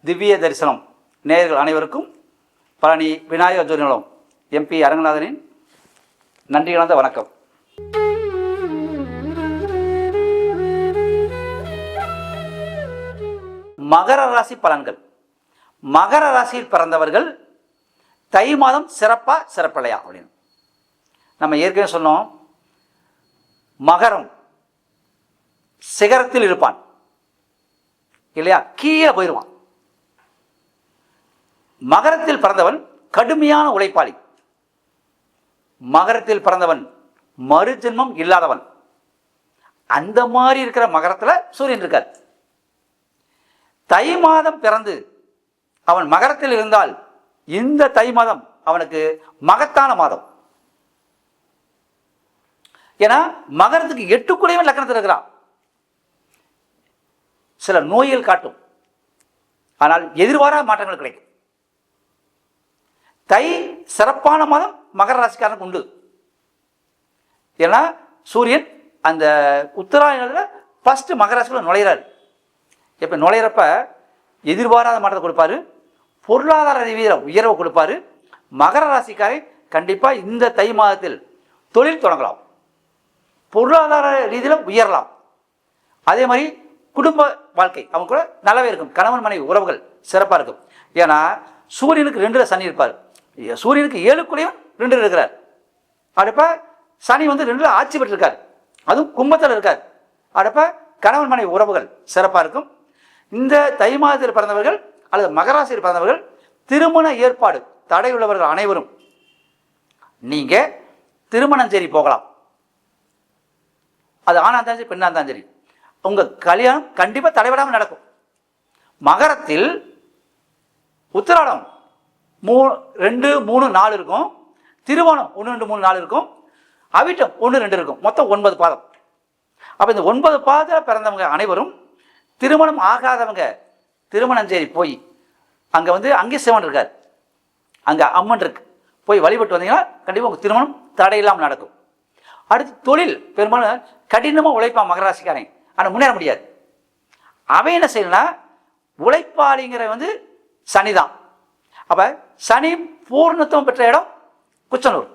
திவ்ய தரிசனம் நேயர்கள் அனைவருக்கும் பழனி விநாயகர் ஜோதி நிலம் எம்பி அரங்கநாதனின் நன்றி கலந்த வணக்கம். மகர ராசி பலன்கள். மகர ராசியில் பிறந்தவர்கள் தை மாதம் சிறப்பா சிறப்பில்லையா அப்படின்னு நம்ம ஏற்கனவே சொன்னோம். மகரம் சிகரத்தில் இருப்பான் இல்லையா, கீழே போயிடுவான். மகரத்தில் பிறந்தவன் கடுமையான உழைப்பாளி. மகரத்தில் பிறந்தவன் மறுஜென்மம் இல்லாதவன். அந்த மாதிரி இருக்கிற மகரத்தில் சூரியன் இருக்கார். தை மாதம் பிறந்து அவன் மகரத்தில் இருந்தால் இந்த தை மாதம் அவனுக்கு மகத்தான மாதம். ஏன்னா மகரத்துக்கு 8 குடைவன் லக்கணத்தில் இருக்கிறான். சில நோய்கள் காட்டும், ஆனால் எதிர்பாராத மாற்றங்கள் கிடைக்கும். தை சிறப்பான மாதம் மகர ராசிக்காரனுக்கு உண்டு. ஏன்னா சூரியன் அந்த உத்தராயணத்தில் ஃபர்ஸ்ட் மகர ராசிக்குள்ள நுழையிறாரு. இப்போ நுழையிறப்ப எதிர்பாராத மாற்றத்தை கொடுப்பாரு, பொருளாதார ரீதியில் உயர்வை கொடுப்பாரு. மகர ராசிக்காரை கண்டிப்பாக இந்த தை மாதத்தில் தொழில் தொடங்கலாம், பொருளாதார ரீதியில் உயரலாம். அதே மாதிரி குடும்ப வாழ்க்கை அவங்க கூட நல்லாவே இருக்கும். கணவன் மனைவி உறவுகள் சிறப்பாக இருக்கும். ஏன்னா சூரியனுக்கு 2ல் சனி இருப்பார். சூரியனுக்கு 7 2 இருக்கிறார். அடுப்ப சனி 2ல் ஆட்சி பெற்றிருக்கார், அதுவும் கும்பத்தில் இருக்கார். அடுப்ப கணவன் மனைவி உறவுகள் சிறப்பாக இருக்கும். இந்த தை மாதத்தில் பிறந்தவர்கள் அல்லது மகராசியில் பிறந்தவர்கள் திருமண ஏற்பாடு தடையுள்ளவர்கள் அனைவரும் நீங்க திருமணம் சரி போகலாம். அது ஆணா இருந்தாலும் சரி பெண்ணா இருந்தாலும் சரி, உங்க கல்யாணம் கண்டிப்பா தடைபடாமல் நடக்கும். மகரத்தில் உத்திராடம் 2, 3, 4 இருக்கும். திருவோணம் 1, 2, 3, 4 இருக்கும். அவிட்டம் 1, 2 இருக்கும். மொத்தம் 9 பாதம். அப்ப இந்த 9 பாதத்தில் பிறந்தவங்க அனைவரும் திருமணம் ஆகாதவங்க திருமணம் சரி போய் அங்கே சிவன் இருக்கார், அங்கே அம்மன் இருக்கு, போய் வழிபட்டு வந்தீங்கன்னா கண்டிப்பாக உங்கள் திருமணம் தடையில்லாமல் நடக்கும். அடுத்து தொழில் பெரும்பாலும் கடினமாக உழைப்பான் மகராசிக்காரன், ஆனால் முன்னேற முடியாது. அவன் என்ன செய்யணும்னா உழைப்பாளிங்கிற சனிதான். அப்போ சனி பூர்ணத்துவம் பெற்ற இடம் குச்சனூர்.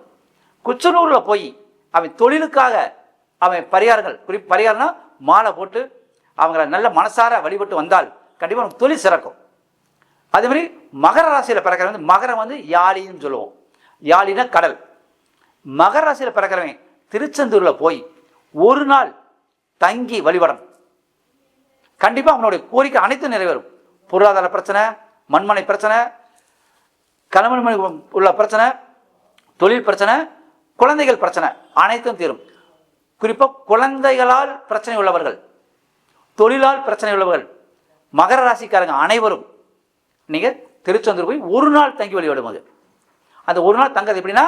குச்சனூரில் போய் அவன் தொழிலுக்காக அவன் பரிகாரங்கள், குறிப்பு பரிகாரம்னா மாலை போட்டு அவங்கள நல்ல மனசார வழிபட்டு வந்தால் கண்டிப்பாக தொழில் சிறக்கும். அதே மாதிரி மகர ராசியில் பிறக்கிறவன் மகரம் யாழின்னு சொல்லுவோம். யாழினா கடல். மகர ராசியில் பிறக்கிறவன் திருச்செந்தூரில் போய் ஒரு நாள் தங்கி வழிபடணும். கண்டிப்பாக அவனுடைய கோரிக்கை அனைத்தும் நிறைவேறும். பொருளாதார பிரச்சனை, மண்மனை பிரச்சனை, கணவன் மனை உள்ள பிரச்சனை, தொழில் பிரச்சனை, குழந்தைகள் பிரச்சனை அனைத்தும் தீரும். குறிப்பாக குழந்தைகளால் பிரச்சனை உள்ளவர்கள், தொழிலால் பிரச்சனை உள்ளவர்கள், மகர ராசிக்காரங்க அனைவரும் நீங்கள் திருச்செந்தூர் போய் ஒரு நாள் தங்கி வழிபடும். போது அந்த ஒரு நாள் தங்கிறது எப்படின்னா,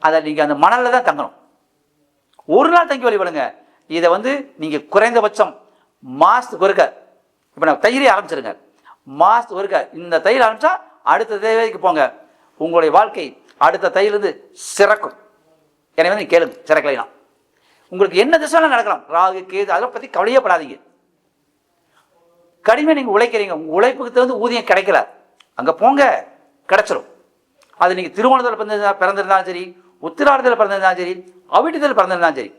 அதை நீங்கள் அந்த மணலில் தான் தங்கணும். ஒரு நாள் தங்கி வழிபடுங்க. இதை நீங்கள் குறைந்தபட்சம் மாதத்துக்கு ஒருக்க, இப்போ நான் தையலை ஆரம்பிச்சிருங்க, மாதத்துக்கு ஒருக்க இந்த தையல் ஆரம்பித்தா அடுத்த தேவைக்கு போங்க, உங்களுடைய வாழ்க்கை அடுத்த தையிலிருந்து சிறக்கும். எனவே நீங்கள் கேளுங்க, சிறக்கலைனா உங்களுக்கு என்ன திசைலாம் நடக்கலாம், ராகு கேது அதை பற்றி கவலையப்படாதீங்க. கடுமையாக நீங்கள் உழைக்கிறீங்க, உங்கள் உழைப்புக்கு தகுந்த ஊதியம் கிடைக்கல, அங்கே போங்க, கிடைச்சிரும். அது நீங்கள் திருவோணத்தில் பிறந்திருந்தாலும் சரி, உத்திராடத்தில் பிறந்திருந்தாலும் சரி, அவிட்டத்தில் பிறந்திருந்தாலும் சரி.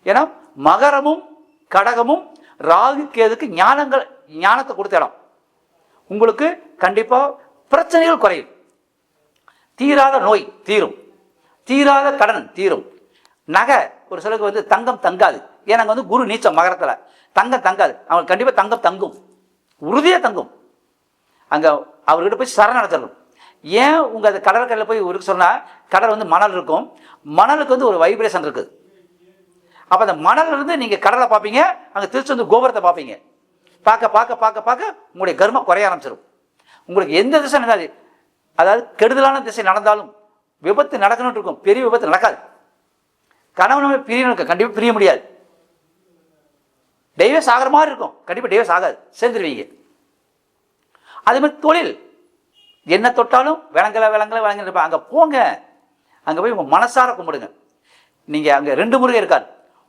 ஏன்னா மகரமும் கடகமும் ராகு கேதுக்கு ஞானத்தை கொடுத்த இடம். உங்களுக்கு கண்டிப்பாக பிரச்சனைகள் குறையும், தீராத நோய் தீரும், தீராத கடன் தீரும். நகை ஒரு சிலருக்கு தங்கம் தங்காது. ஏன்னா அங்கே குரு நீச்சம் மகரத்தில், தங்கம் தங்காது. அவங்களுக்கு கண்டிப்பாக தங்கம் தங்கும், உறுதியாக தங்கும். அங்கே அவர்கிட்ட போய் சரணடைச்சிடணும். ஏன் உங்கள் அது கடற்கரையில் போய் இருக்கு சொன்னால், கடல் மணல் இருக்கும், மணலுக்கு ஒரு வைப்ரேஷன் இருக்குது. அப்போ அந்த மணல் இருந்து நீங்கள் கடலை பார்ப்பீங்க, அங்கே திருச்செந்தூர் கோபுரத்தை பார்ப்பீங்க. பார்க்க பார்க்க பார்க்க பார்க்க உங்களுடைய கர்மம் குறைய ஆரம்பிச்சிடும். உங்களுக்கு எந்த திசை நடந்தாலும், அதாவது கெடுதலான திசை நடந்தாலும் விபத்து நடக்கணும் இருக்கும், பெரிய விபத்து நடக்காது. கணவன் பிரியணும் கண்டிப்பாக பிரிய முடியாது. டைவர்ஸ் ஆகிற மாதிரி இருக்கும், கண்டிப்பாக டைவர்ஸ் ஆகாது, சேர்ந்துருவீங்க. அதே மாதிரி தொழில் என்ன தொட்டாலும் விளங்கலை விளங்கிருப்பா. அங்கே போங்க, அங்கே போய் உங்கள் மனசார கும்பிடுங்க. நீங்கள் அங்கே 2 முருகை இருக்கார்,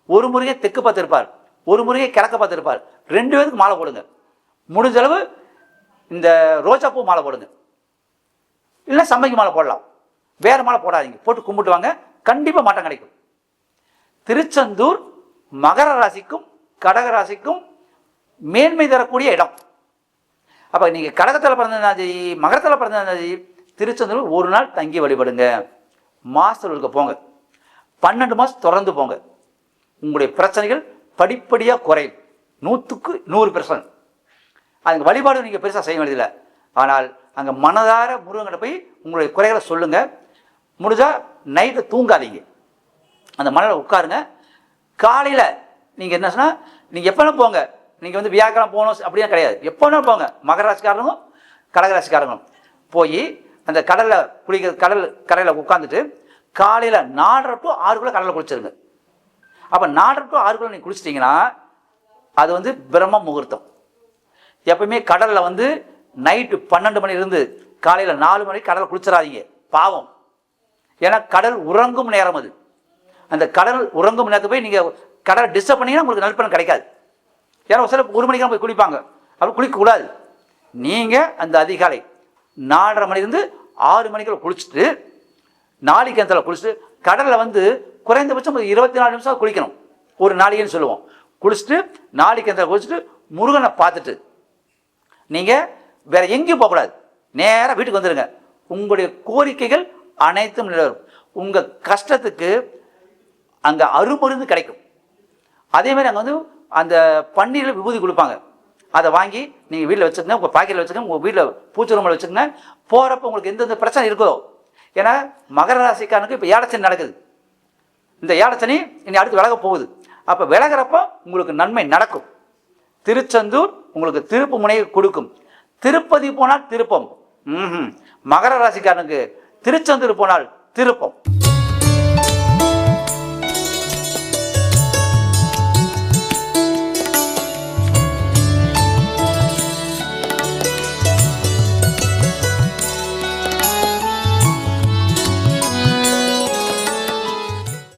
ஒரு முருகை தெற்கு பார்த்து இருப்பார், ஒரு முருகை கிழக்க பார்த்து இருப்பார். 2 பேருக்கு மாலை போடுங்க. முடிஞ்ச அளவு இந்த ரோஜாப்பூ மாலை போடுங்க, இல்லை சம்பங்கி மாலை போடலாம், வேறு மாலை போடாதீங்க. போட்டு கும்பிட்டு வாங்க, கண்டிப்பாக மாற்றம் கிடைக்கும். திருச்செந்தூர் மகர ராசிக்கும் கடக ராசிக்கும் மேன்மை தரக்கூடிய இடம். அப்போ நீங்கள் கடகத்தில் பிறந்திருந்தாலும் சரி, மகரத்தில் பிறந்திருந்தாலும் சரி, திருச்செந்தூர் ஒரு நாள் தங்கி வழிபடுங்க. மாஸ்டர்களுக்கு போங்க, 12 மாதம் தொடர்ந்து போங்க. உங்களுடைய பிரச்சனைகள் படிப்படியாக குறையும், 100க்கு 100%. அதுக்கு வழிபாடு நீங்கள் பெருசாக செய்ய வேண்டியதில்லை. ஆனால் அங்கே மனதார முருகன்கிட்ட போய் உங்களுடைய குறைகளை சொல்லுங்கள். முடிஞ்சால் நைட்டு தூங்காதீங்க, அந்த மலையில் உட்காருங்க. காலையில் நீங்கள் என்ன சொன்னால், நீங்கள் எப்போனா போங்க, நீங்கள் வந்து வியாழக்கிழமை போகணும் அப்படியே கிடையாது, எப்போனா போங்க. மகர ராசிக்காரங்களும் கடகராசிக்காரங்களும் போய் அந்த கடலில் குளிக்கிற கரையில் உட்காந்துட்டு காலையில் 4:30 to 6 கடலில் குளிச்சிருங்க. அப்போ 4:30 to 6 நீங்கள் குளிச்சிட்டிங்கன்னா அது வந்து பிரம்ம முகூர்த்தம். எப்பவுமே கடலில் வந்து நைட்டு 12 மணிலிருந்து காலையில் 4 மணிக்கு கடலில் குளிச்சிடாதீங்க, பாவம். ஏன்னா கடல் உறங்கும் நேரம் அது. அந்த கடல் உறங்கும் நேரத்தை போய் நீங்கள் கடலை டிஸ்டர்ப் பண்ணிங்கன்னா உங்களுக்கு நல்பலன் கிடைக்காது. ஏன்னா சில 1 மணிக்கு போய் குளிப்பாங்க, அப்படி குளிக்கக்கூடாது. நீங்கள் அந்த அதிகாலை 4:30 மணிலேருந்து 6 மணிக்குள்ள குளிச்சுட்டு நாளை கிணத்துல குளிச்சுட்டு கடலில் வந்து குறைந்தபட்சம் 24 நிமிஷம் குளிக்கணும், ஒரு நாளைக்குன்னு சொல்லுவோம். குளிச்சுட்டு நாளை கிணத்துல குளிச்சுட்டு முருகனை பார்த்துட்டு நீங்கள் வேற எங்கேயும் போகக்கூடாது, நேராக வீட்டுக்கு வந்துடுங்க. உங்களுடைய கோரிக்கைகள் அனைத்தும் நிறைவேறும். உங்கள் கஷ்டத்துக்கு அங்கே அருமருந்து கிடைக்கும். அதே மாதிரி அங்கே வந்து அந்த பன்னீரில் விபூதி கொடுப்பாங்க, அதை வாங்கி நீங்கள் வீட்டில் வச்சுக்கோங்க, உங்கள் பாக்கெட்டில் வச்சுக்கோங்க, உங்கள் வீட்டில் பூச்சிரூமில் வச்சுக்கோங்க. போகிறப்ப உங்களுக்கு எந்தெந்த பிரச்சனை இருக்குதோ, ஏன்னா மகர ராசிக்காரனுக்கு இப்போ ஏழச்சனி நடக்குது. இந்த ஏழச்சனி இனி அடுத்து விலக போகுது. அப்போ விலகிறப்ப உங்களுக்கு நன்மை நடக்கும். திருச்செந்தூர் உங்களுக்கு திருப்பு முனையை கொடுக்கும். திருப்பதி போனால் திருப்பம். மகர ராசிக்காரனுக்கு திருச்செந்தூர் போனால் திருப்பம்.